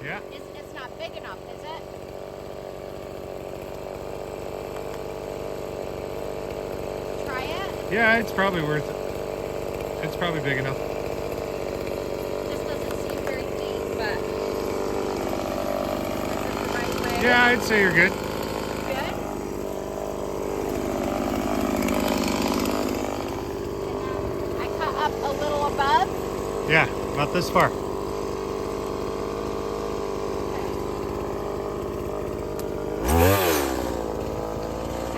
Yeah. It's not big enough, is it? Try it? Yeah, it's probably worth it. It's probably big enough. This doesn't seem very deep, but is this the right way? Yeah, I'd say you're good. Good? And then I cut up a little above. Yeah, about this far.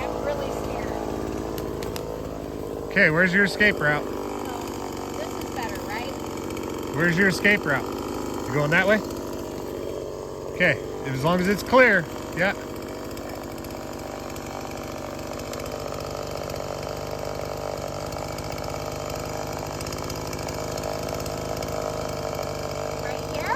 I'm really scared. Okay, where's your escape route? So this is better, right? Where's your escape route? You going that way? Okay, as long as it's clear. Yeah. Right here?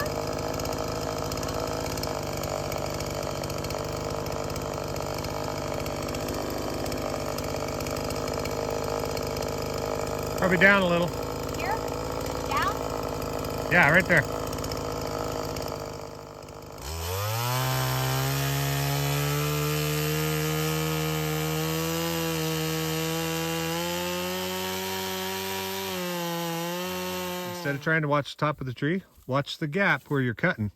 Probably down a little. Here? Down? Yeah, right there. Instead of trying to watch the top of the tree, watch the gap where you're cutting.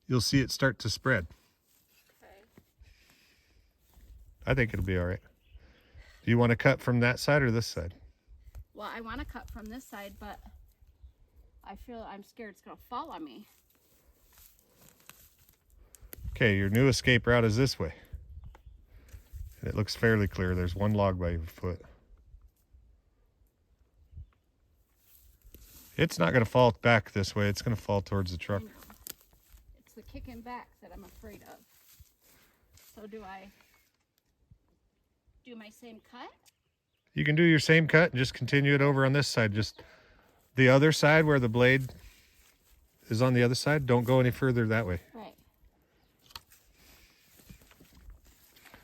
You'll see it start to spread. Okay. I think it'll be all right. Do you want to cut from that side or this side? Well, I want to cut from this side, but I'm scared it's going to fall on me. Okay, your new escape route is this way. And it looks fairly clear. There's one log by your foot. It's not going to fall back this way. It's going to fall towards the truck. It's the kicking back that I'm afraid of. So do I do my same cut? You can do your same cut and just continue it over on this side. Just the other side where the blade is on the other side. Don't go any further that way. Right.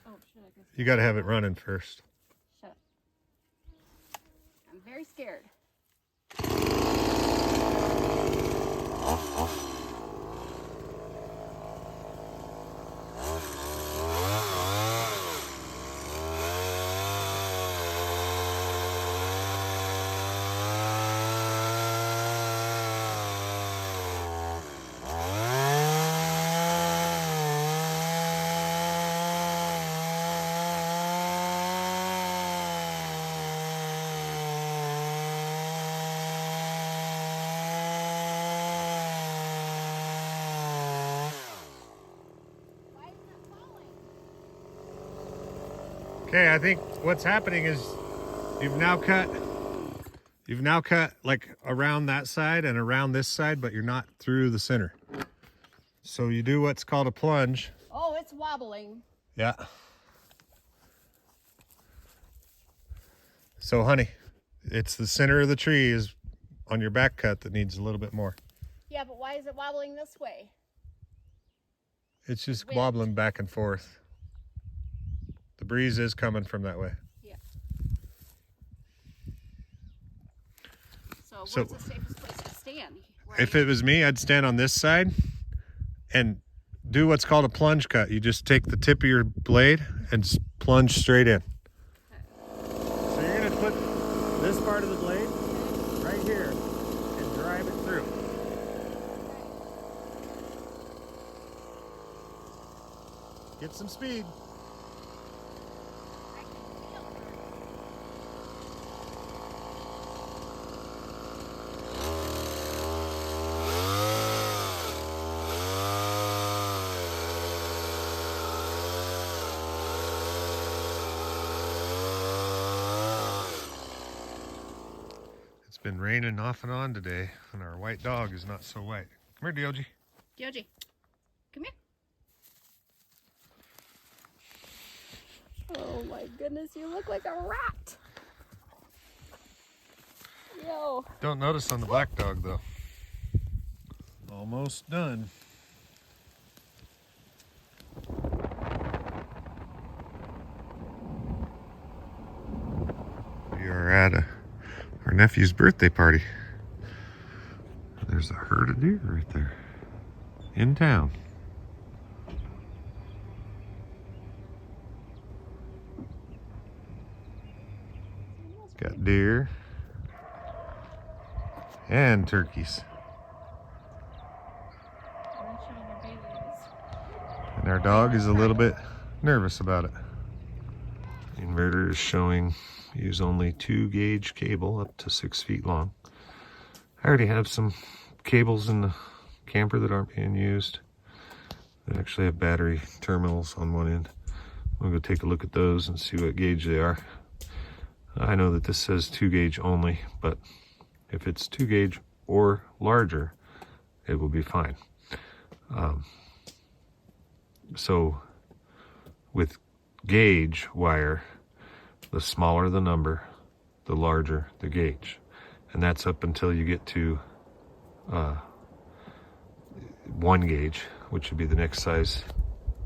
Oh, shit, I guess. You got to have it running first. Shut up. I'm very scared. Why isn't it falling? Okay, I think what's happening is you've now cut like around that side and around this side, but you're not through the center. So you do what's called a plunge. Oh, it's wobbling. Yeah. So honey, it's the center of the tree is on your back cut that needs a little bit more. Yeah, but why is it wobbling this way? It's just Wind. wobbling back and forth. The breeze is coming from that way. Yeah. So So- where's the safest place to stand? If it was me, I'd stand on this side and do what's called a plunge cut. You just take the tip of your blade and plunge straight in. So you're going to put this part of the blade right here and drive it through. Get some speed. I can feel it. It's been raining off and on today, and our white dog is not so white. Come here, Dioji. Dioji, come here. Oh my goodness, you look like a rat. Yo. Don't notice on the black dog, though. Almost done. We are at our nephew's birthday party. There's a herd of deer right there. in town. Got deer and turkeys. And our dog is a little bit nervous about it. The inverter is showing use only 2-gauge cable up to 6 feet long. I already have some cables in the camper that aren't being used. They actually have battery terminals on one end. I'm gonna go take a look at those and see what gauge they are. I know that this says 2-gauge only, but if it's 2-gauge or larger, it will be fine. So with gauge wire, the smaller the number, the larger the gauge. And that's up until you get to 1 gauge, which would be the next size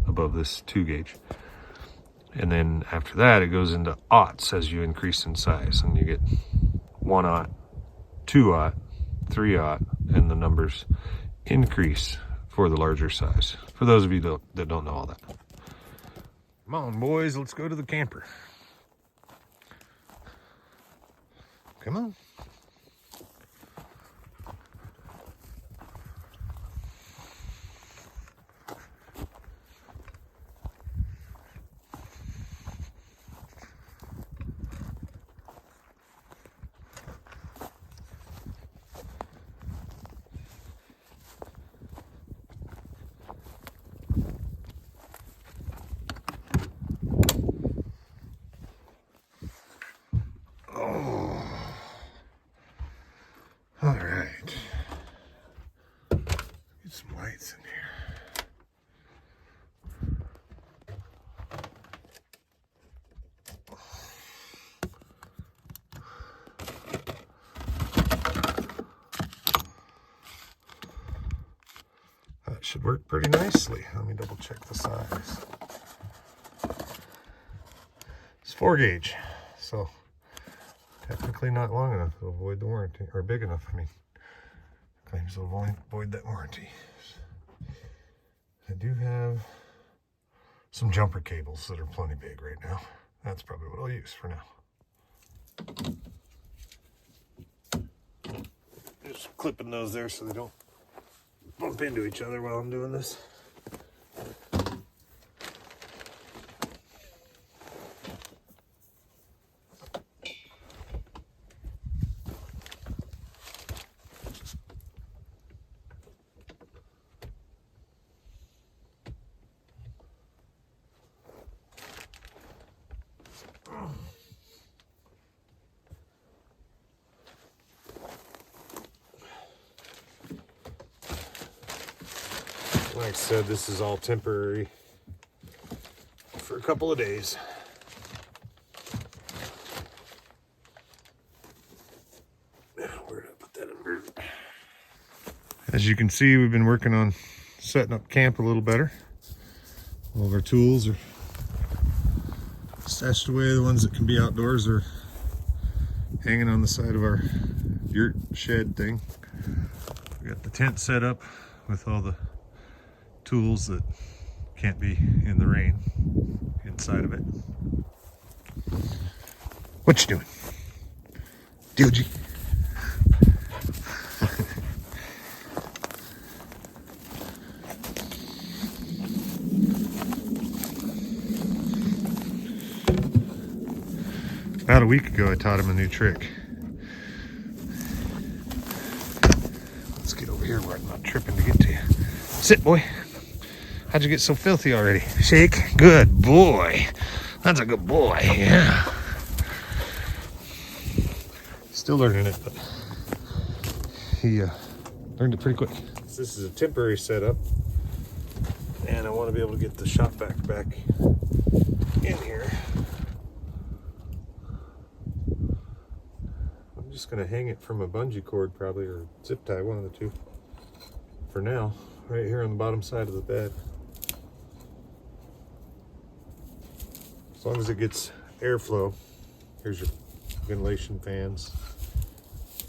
above this 2-gauge. And then after that, it goes into aughts as you increase in size, and you get 1-aught, 2-aught, 3-aught, and the numbers increase for the larger size. For those of you that don't know all that. Come on, boys, let's go to the camper. Come on. All right, get some lights in here. That should work pretty nicely. Let me double check the size. It's 4-gauge, so technically not long enough to avoid the warranty, or big enough, I mean. Claims to avoid that warranty. I do have some jumper cables that are plenty big right now. That's probably what I'll use for now. Just clipping those there so they don't bump into each other while I'm doing this. Like I said, this is all temporary for a couple of days. Now, where did I put that inverter? As you can see, we've been working on setting up camp a little better. All of our tools are stashed away. The ones that can be outdoors are hanging on the side of our yurt shed thing. We got the tent set up with all the tools that can't be in the rain inside of it. What you doing? DOG. About a week ago, I taught him a new trick. Let's get over here where I'm not tripping to get to you. Sit, boy. How'd you get so filthy already? Shake. Good boy. That's a good boy. Yeah. Still learning it, but he learned it pretty quick. This is a temporary setup, and I want to be able to get the shop vac back in here. I'm just going to hang it from a bungee cord, probably, or zip tie, one of the two, for now, right here on the bottom side of the bed. As long as it gets airflow. Here's your ventilation fans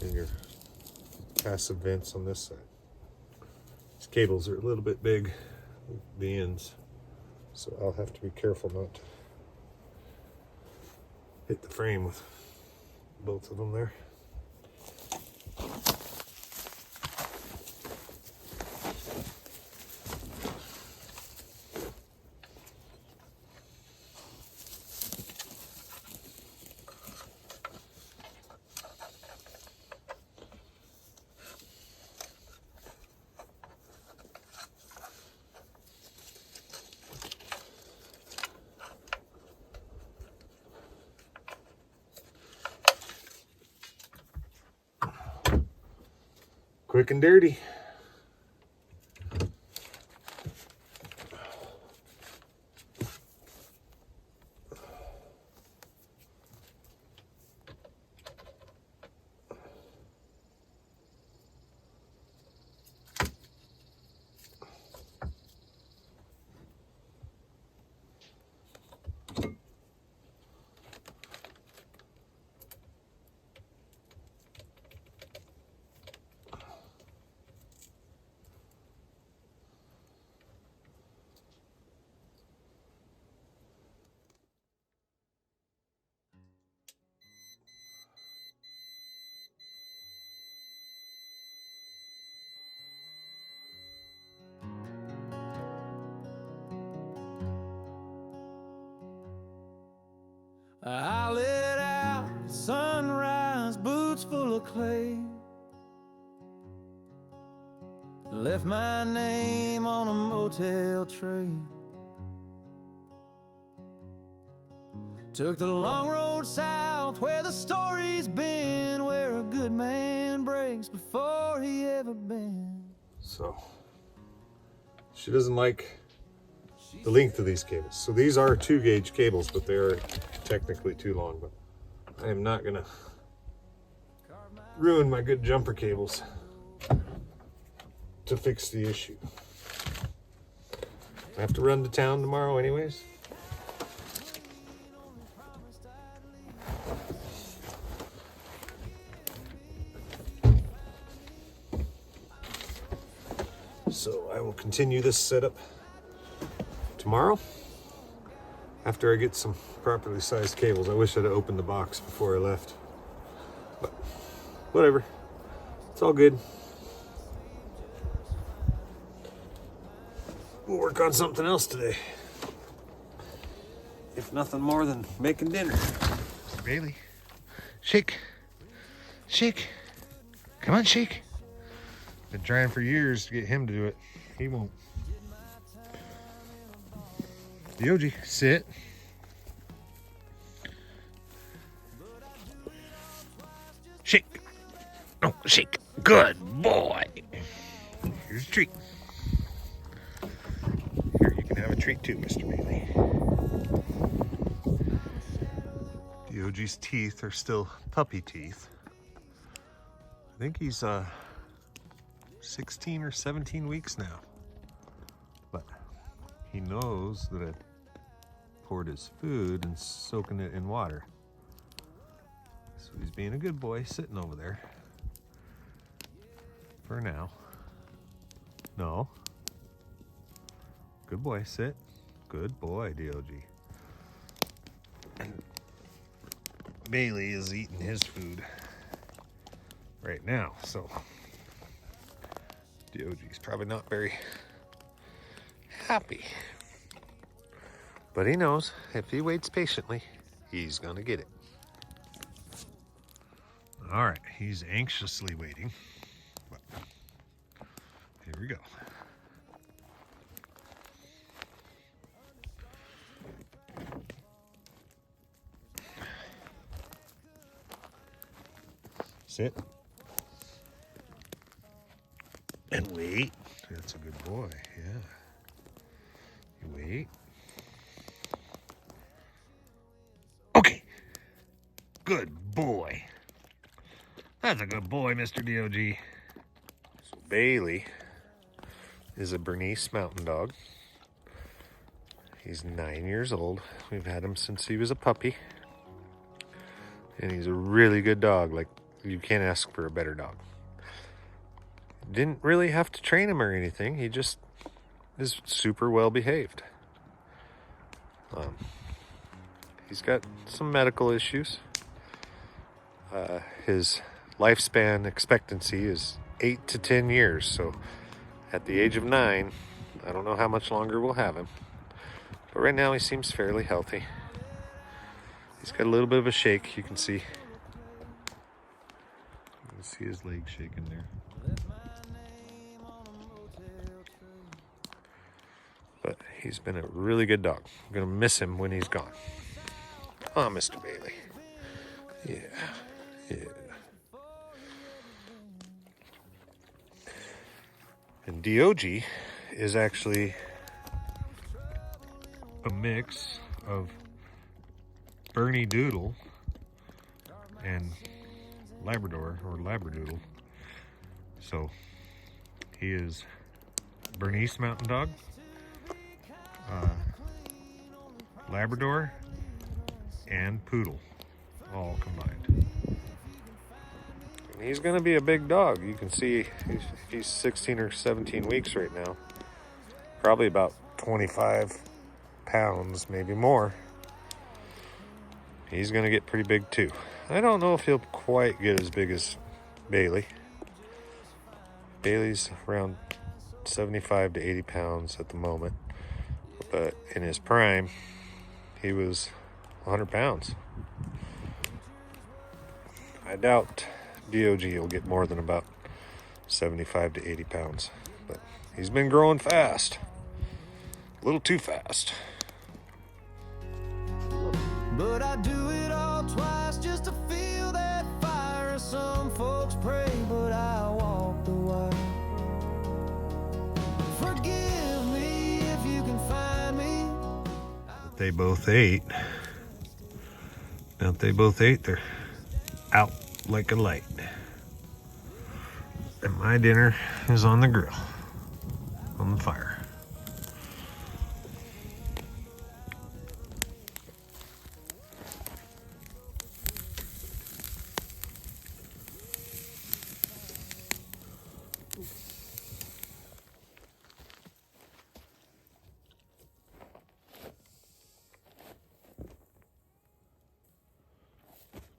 and your passive vents on this side. Just cables are a little bit big, the ends, so I'll have to be careful not to hit the frame with both of them there. Quick and dirty. I let out at sunrise, boots full of clay. Left my name on a motel tray. Took the long road south where the story's been, where a good man breaks before he ever been. So she doesn't like the length of these cables. So these are 2-gauge cables, but they are technically too long. But I am not gonna ruin my good jumper cables to fix the issue. I have to run to town tomorrow anyways. So I will continue this setup tomorrow after I get some properly sized cables. I wish I'd have opened the box before I left, but whatever, it's all good. We'll work on something else today, if nothing more than making dinner. Bailey, shake, shake, come on, shake. Been trying for years to get him to do it. He won't. Yogi, sit. Shake. Oh, shake. Good boy. Here's a treat. Here, you can have a treat too, Mr. Bailey. Dioge's teeth are still puppy teeth. I think he's 16 or 17 weeks now. But he knows that I poured his food and soaking it in water. So he's being a good boy, sitting over there. For now. No. Good boy, sit. Good boy, DOG. And Bailey is eating his food right now, so DOG's probably not very happy. But he knows if he waits patiently, he's gonna get it. All right, he's anxiously waiting. But here we go. Sit. And wait. That's a good boy, yeah. You wait. Okay. Good boy. That's a good boy, Mr. DOG. So Bailey is a Bernese mountain dog. He's 9 years old. We've had him since he was a puppy. And he's a really good dog. Like, you can't ask for a better dog. didn't really have to train him or anything. He just is super well behaved. He's got some medical issues. His lifespan expectancy is 8 to 10 years. So at the age of 9, I don't know how much longer we'll have him. But right now he seems fairly healthy. He's got a little bit of a shake, you can see. You can see his leg shaking there. But he's been a really good dog. I'm gonna miss him when he's gone. Oh, Mr. Bailey. Yeah. And DOG is actually a mix of Bernie Doodle and Labrador or Labradoodle. So he is Bernese Mountain Dog, Labrador, and Poodle, all combined. And he's going to be a big dog. You can see he's 16 or 17 weeks right now. Probably about 25 pounds, maybe more. He's going to get pretty big too. I don't know if he'll quite get as big as Bailey. Bailey's around 75 to 80 pounds at the moment. But in his prime, he was 100 pounds. I doubt DOG will get more than about 75 to 80 pounds. But he's been growing fast. A little too fast. But I do it all twice just to feel that fire. Some folks pray, but I walk the wire. Forgive me if you can find me. They both ate. Now that they both ate, they're out like a light. And my dinner is on the grill, on the fire.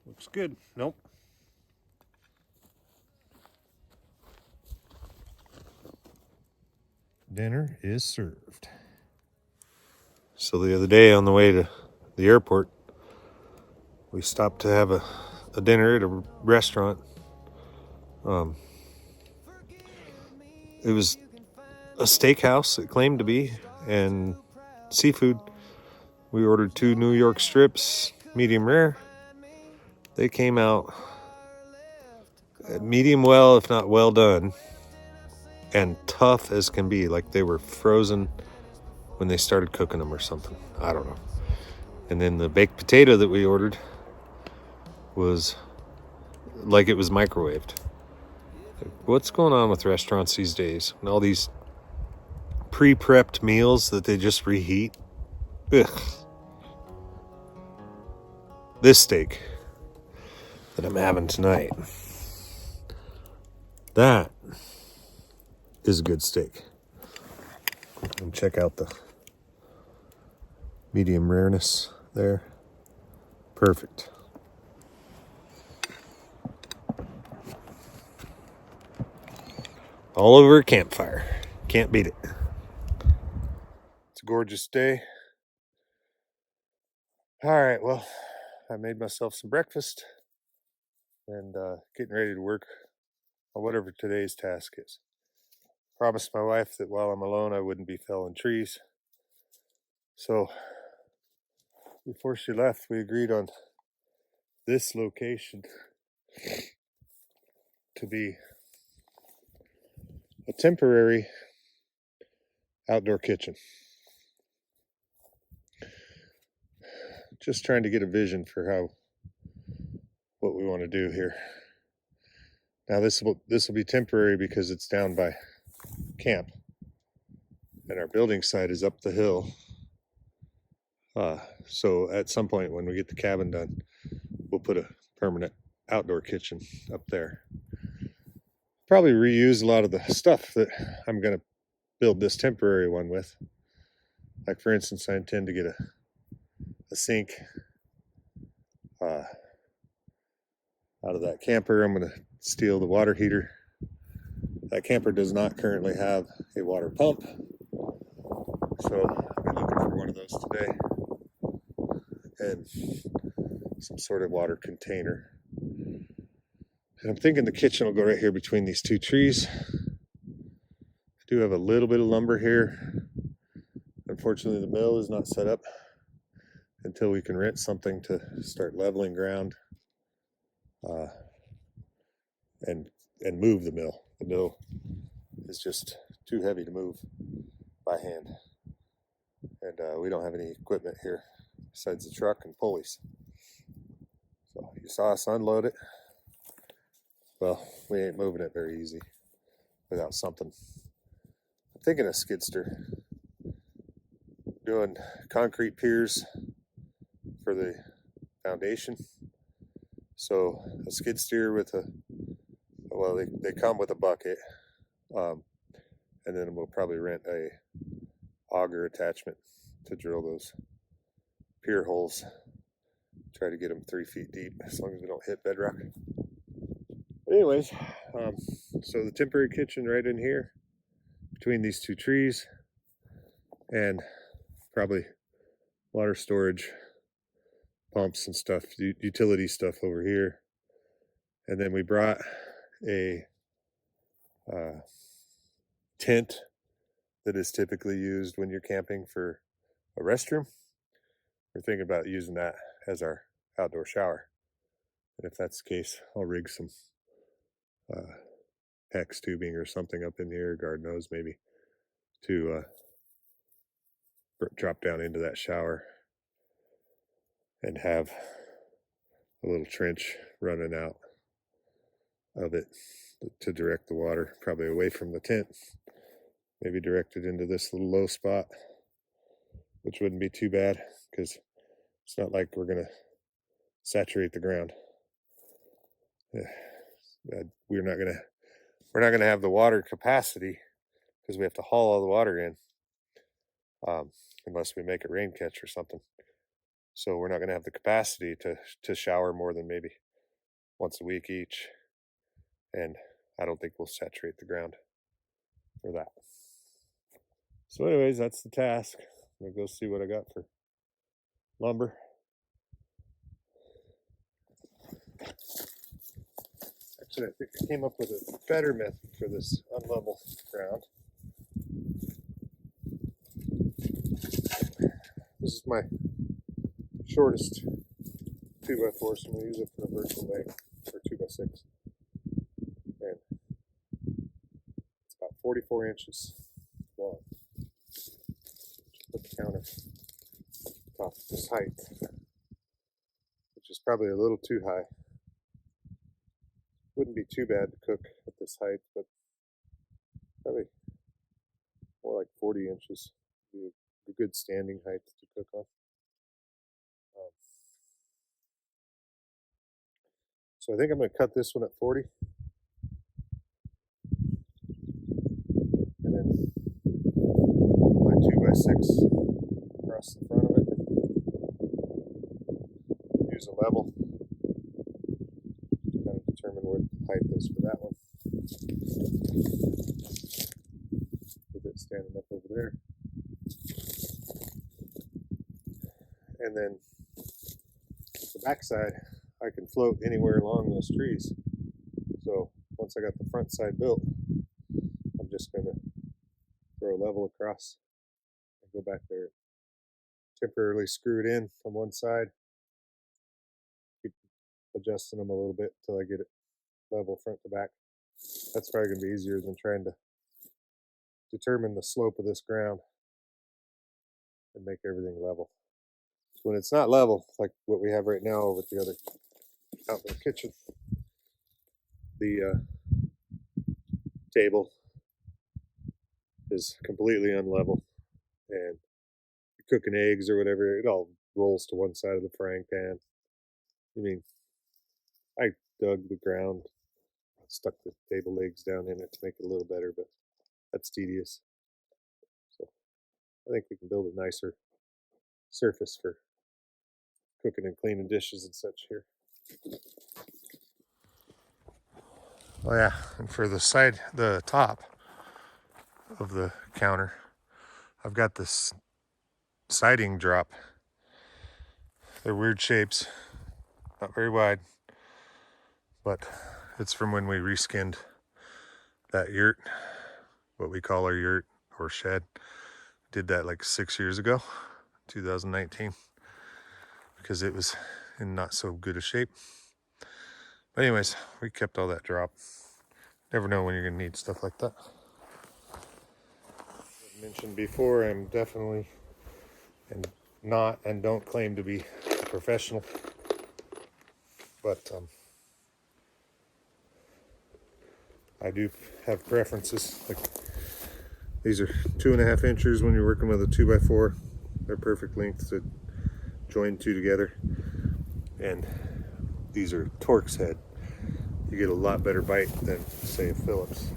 Looks good. Nope. Dinner is served. So the other day on the way to the airport, we stopped to have a dinner at a restaurant. It was a steakhouse, it claimed to be, and seafood. We ordered 2 New York strips, medium rare. They came out medium well, if not well done, and tough as can be, like they were frozen when they started cooking them or something. I don't know. And then the baked potato that we ordered was like it was microwaved. What's going on with restaurants these days? And all these pre-prepped meals that they just reheat. Ugh. This steak that I'm having tonight, that is a good steak. And check out the medium rareness there. Perfect. All over a campfire. Can't beat it. It's a gorgeous day. All right, well, I made myself some breakfast and getting ready to work on whatever today's task is. Promised my wife that while I'm alone, I wouldn't be felling trees. So before she left, we agreed on this location to be a temporary outdoor kitchen. Just trying to get a vision for what we want to do here. Now this will be temporary because it's down by camp, and our building site is up the hill. So at some point when we get the cabin done, we'll put a permanent outdoor kitchen up there. probably reuse a lot of the stuff that I'm going to build this temporary one with. Like for instance, I intend to get a sink out of that camper. I'm going to steal the water heater. That camper does not currently have a water pump, so I'll be looking for one of those today, and some sort of water container. And I'm thinking the kitchen will go right here between these two trees. I do have a little bit of lumber here. Unfortunately, the mill is not set up until we can rent something to start leveling ground and move the mill. The mill is just too heavy to move by hand, and we don't have any equipment here besides the truck and pulleys. So you saw us unload it. Well, we ain't moving it very easy without something. I'm thinking a skidster. Doing concrete piers for the foundation. So a skid steer with well, they come with a bucket, and then we'll probably rent a auger attachment to drill those pier holes. Try to get them 3 feet deep as long as we don't hit bedrock. But anyways, so the temporary kitchen right in here between these two trees, and probably water storage, pumps and stuff, utility stuff over here. And then we brought a tent that is typically used when you're camping for a restroom. We're thinking about using that as our outdoor shower. And if that's the case, I'll rig some PEX tubing or something up in here, God knows, maybe, to drop down into that shower and have a little trench running out of it to direct the water, probably away from the tent, maybe directed into this little low spot, which wouldn't be too bad because it's not like we're going to saturate the ground. We're not going to have the water capacity because we have to haul all the water in, unless we make a rain catch or something. So we're not going to have the capacity to shower more than maybe once a week each. And I don't think we'll saturate the ground for that. So anyways, that's the task. I'm going to go see what I got for lumber. Actually, I think I came up with a better method for this unlevel ground. This is my shortest 2x4, so I'm going to use it for a vertical leg, or 2x6. And it's about 44 inches long. Put the counter top of this height, which is probably a little too high. Wouldn't be too bad to cook at this height, but probably more like 40 inches would be a good standing height to cook on. So I think I'm going to cut this one at 40. And then my 2x6 across the front of it. Use a level to kind of determine what the height is for that one. With it standing up over there. And then the backside, I can float anywhere along those trees. So once I got the front side built, I'm just going to throw a level across and go back there. Temporarily screw it in on one side. Keep adjusting them a little bit until I get it level front to back. That's probably going to be easier than trying to determine the slope of this ground and make everything level. When it's not level, like what we have right now over at the other out in the kitchen, the table is completely unlevel, and you're cooking eggs or whatever, it all rolls to one side of the frying pan. I mean, I dug the ground stuck the table legs down in it to make it a little better, but that's tedious. So I think we can build a nicer surface for cooking and cleaning dishes and such here. Oh yeah, and for the top of the counter, I've got this siding drop. They're weird shapes, not very wide, but it's from when we reskinned that yurt, what we call our yurt or shed. Did that like 6 years ago, 2019, because it was in not so good a shape. But anyways, we kept all that drop. Never know when you're gonna need stuff like that. As mentioned before, I'm definitely and don't claim to be a professional, but I do have preferences. Like these are 2.5 inches when you're working with a 2x4. They're perfect length to join two together. And these are Torx head. You get a lot better bite than, say, a Phillips.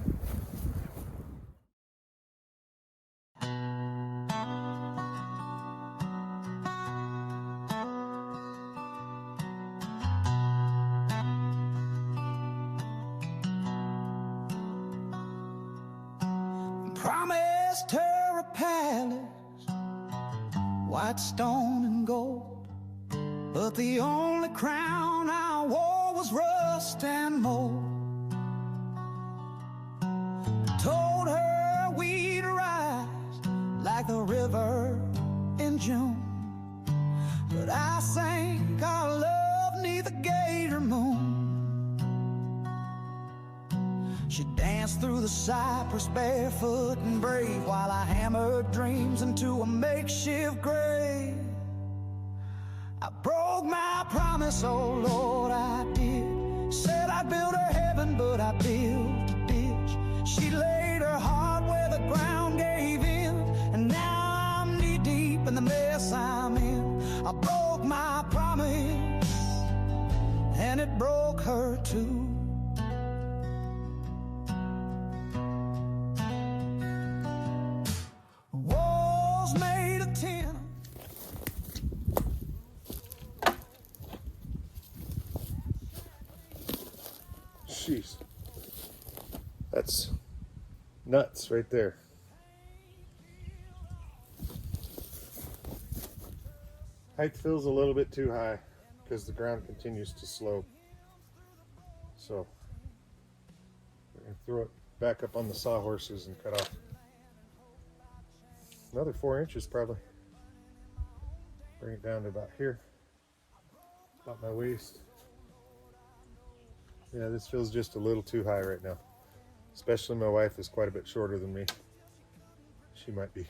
Promised her a palace, white stone and gold, but the only crown I wore was rust and mold. Told her we'd rise like the river in June, but I sank our love 'neath the gator moon. She danced through the cypress barefoot and brave, while I hammered dreams into a makeshift grave. I broke my promise, oh Lord, I did. Said I'd build her heaven, but I built a ditch. She laid her heart where the ground gave in, and now I'm knee deep in the mess I'm in. I broke my promise, and it broke her too. Walls made of tin. Jeez. That's nuts right there. Height feels a little bit too high because the ground continues to slope. So we're going to throw it back up on the sawhorses and cut off another 4 inches probably. Bring it down to about here, about my waist. Yeah, this feels just a little too high right now. Especially my wife is quite a bit shorter than me. She might be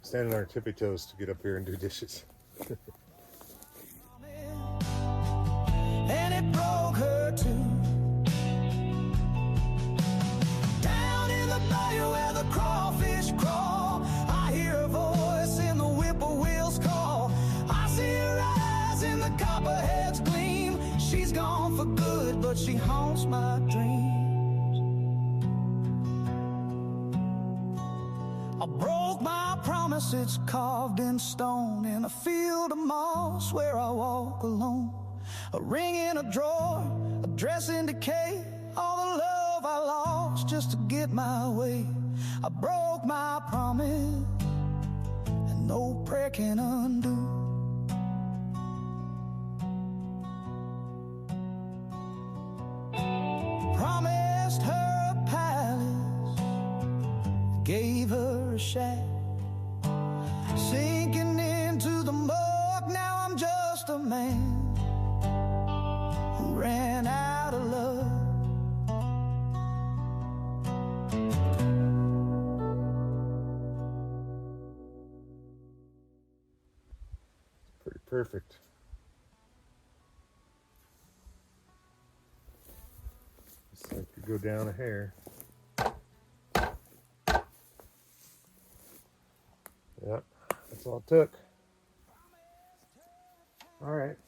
standing on her tippy toes to get up here and do dishes. And it broke her too. Down in the bayou where the crawfish crawl, I hear a voice in the whippoorwill's call. I see her eyes in the copperhead's gleam. She's gone for good, but she haunts my dreams. I broke my promise, it's carved in stone, in a field of moss where I walk alone. A ring in a drawer, a dress in decay, all the love I lost just to get my way. I broke my promise, and no prayer can undo. Promised her a palace, gave her a shack. Sinking into the muck, now I'm just a man who ran out of love. Pretty perfect. Just like you go down a hair. Yep, that's all it took. All right.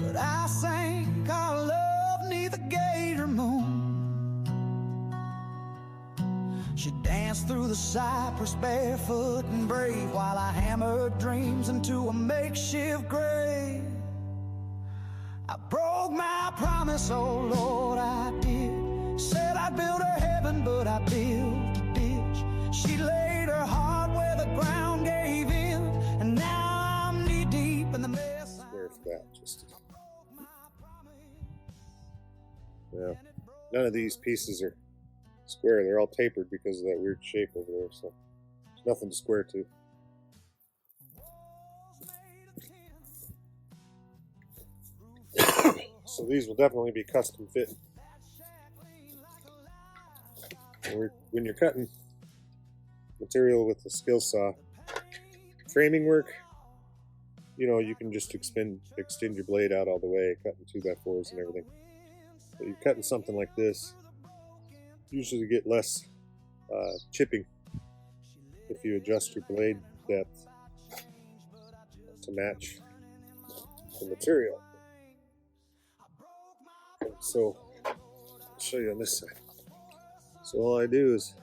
but I sank our love neath the gator moon. She danced through the cypress barefoot and brave while I hammered dreams into a makeshift grave. I broke my promise, oh Lord, I did. Said I'd build her heaven, but I built a ditch. She laid her heart where the ground gave in, and now I'm knee deep in the mess. Where's that? Just yeah. None of these pieces are square. They're all tapered because of that weird shape over there. So there's nothing to square to. So these will definitely be custom fit. When you're cutting material with the skill saw, framing work, you know, you can just extend your blade out all the way, cutting 2x4s and everything. But you're cutting something like this, usually get less chipping if you adjust your blade depth to match the material. So I'll show you on this side. So all I do is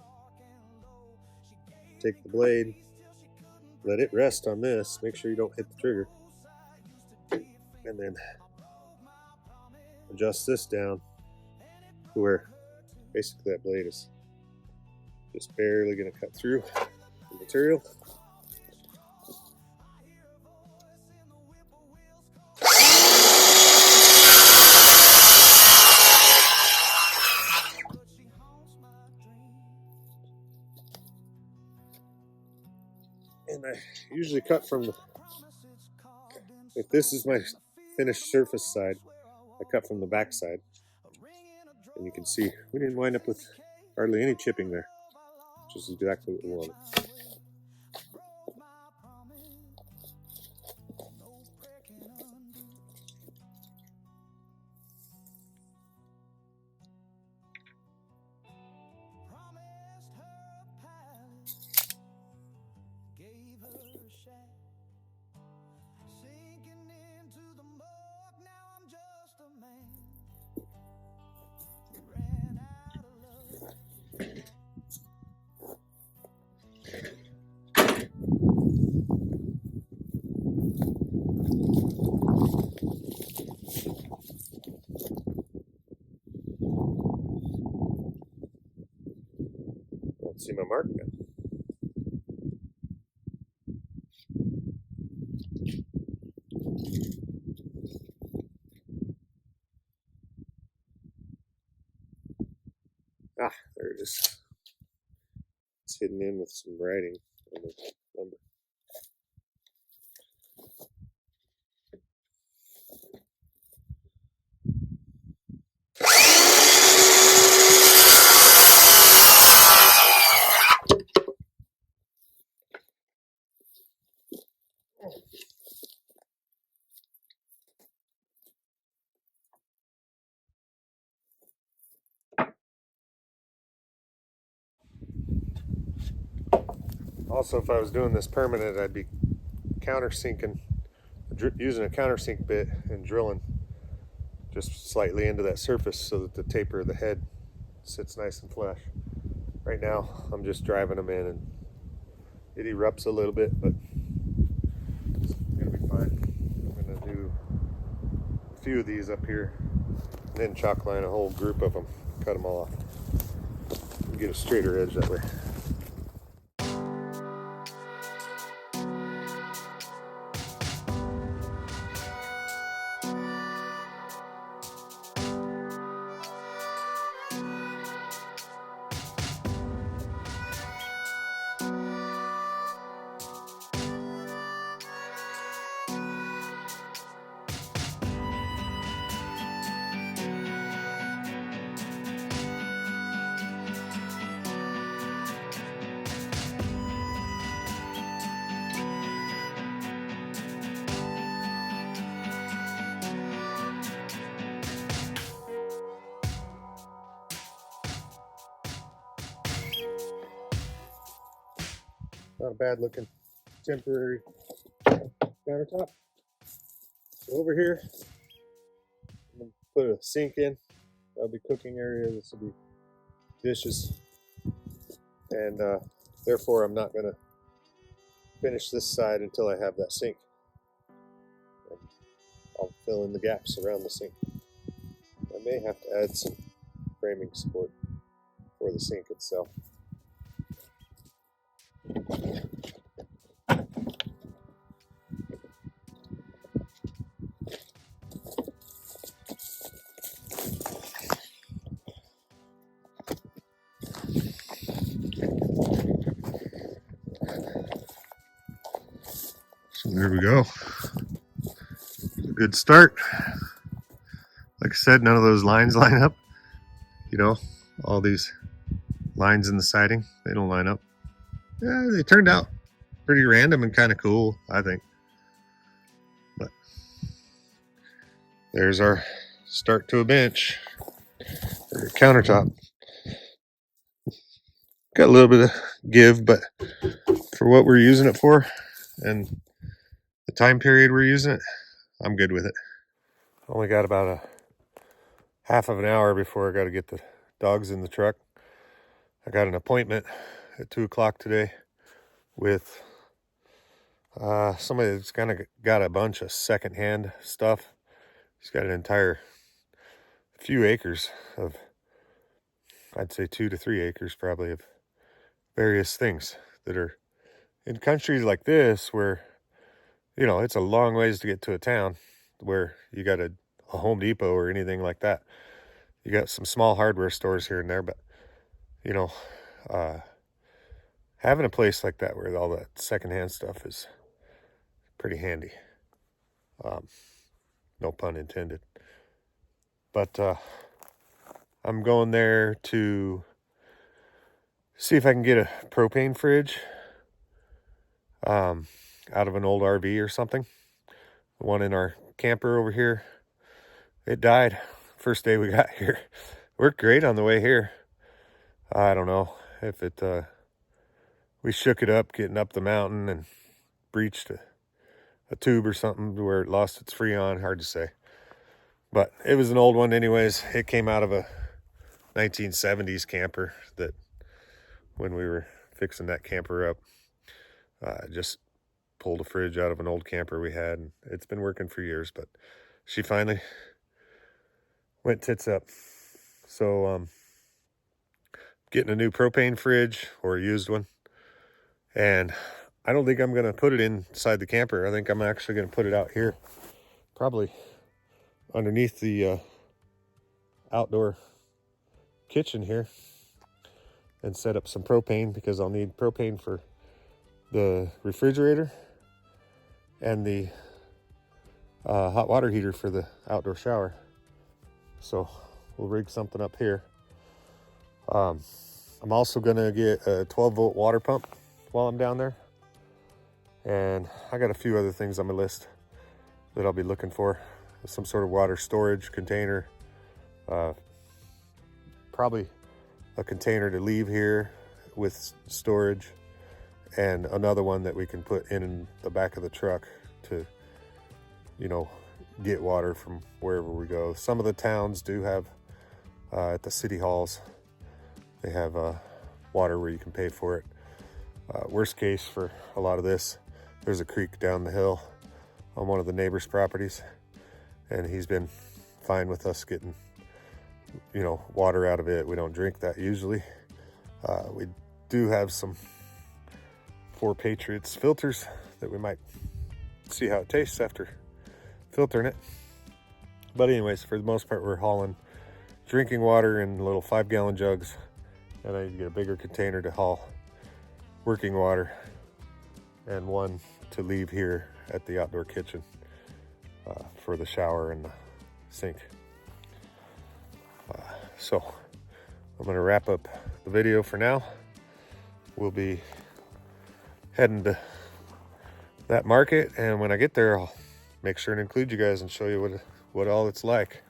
take the blade, let it rest on this, make sure you don't hit the trigger, and then adjust this down to where basically that blade is just barely going to cut through the material. And I usually cut from the, if this is my finished surface side, I cut from the back side. And you can see we didn't wind up with hardly any chipping there, which is exactly what we wanted. See my mark now. Ah, there it is. It's hidden in with some writing on the lumber. Also, if I was doing this permanent, I'd be countersinking, using a countersink bit and drilling just slightly into that surface so that the taper of the head sits nice and flush. Right now, I'm just driving them in, and it erupts a little bit, but it's gonna be fine. I'm gonna do a few of these up here, and then chalk line a whole group of them, cut them all off, and get a straighter edge that way. Not a bad looking temporary countertop. So over here, put a sink in. That'll be cooking area. This will be dishes. And therefore I'm not going to finish this side until I have that sink. And I'll fill in the gaps around the sink. I may have to add some framing support for the sink itself. So there we go. A good start. Like I said, none of those lines line up. You know, all these lines in the siding, they don't line up. Yeah, they turned out pretty random and kind of cool, I think. But there's our start to a bench or a countertop. Got a little bit of give, but for what we're using it for and the time period we're using it, I'm good with it. Only got about a half of an hour before I got to get the dogs in the truck. I got an appointment at 2 o'clock today with somebody that's kind of got a bunch of secondhand stuff. He's got an entire few acres of, I'd say 2 to 3 acres probably, of various things that are in countries like this where, you know, it's a long ways to get to a town where you got a Home Depot or anything like that. You got some small hardware stores here and there, but, you know, having a place like that where all that secondhand stuff is pretty handy. No pun intended. But I'm going there to see if I can get a propane fridge out of an old RV or something. The one in our camper over here, it died first day we got here. Worked great on the way here. I don't know if it, we shook it up getting up the mountain and breached a tube or something where it lost its freon, hard to say. But it was an old one anyways. It came out of a 1970s camper that when we were fixing that camper up, just pulled a fridge out of an old camper we had. And it's been working for years, but she finally went tits up. So getting a new propane fridge or a used one. And I don't think I'm going to put it inside the camper. I think I'm actually going to put it out here. Probably underneath the outdoor kitchen here. And set up some propane because I'll need propane for the refrigerator and the hot water heater for the outdoor shower. So we'll rig something up here. I'm also going to get a 12-volt water pump while I'm down there. And I got a few other things on my list that I'll be looking for. Some sort of water storage container. Probably a container to leave here with storage. And another one that we can put in the back of the truck to, you know, get water from wherever we go. Some of the towns do have, at the city halls, they have water where you can pay for it. Worst case for a lot of this, there's a creek down the hill on one of the neighbors' properties, and he's been fine with us getting, you know, water out of it. We don't drink that usually. We do have some 4 Patriots filters that we might see how it tastes after filtering it. But anyways, for the most part, we're hauling drinking water in little 5-gallon jugs, and I need to get a bigger container to haul working water and one to leave here at the outdoor kitchen for the shower and the sink. So I'm going to wrap up the video for now. We'll be heading to that market, and when I get there, I'll make sure and include you guys and show you what all it's like.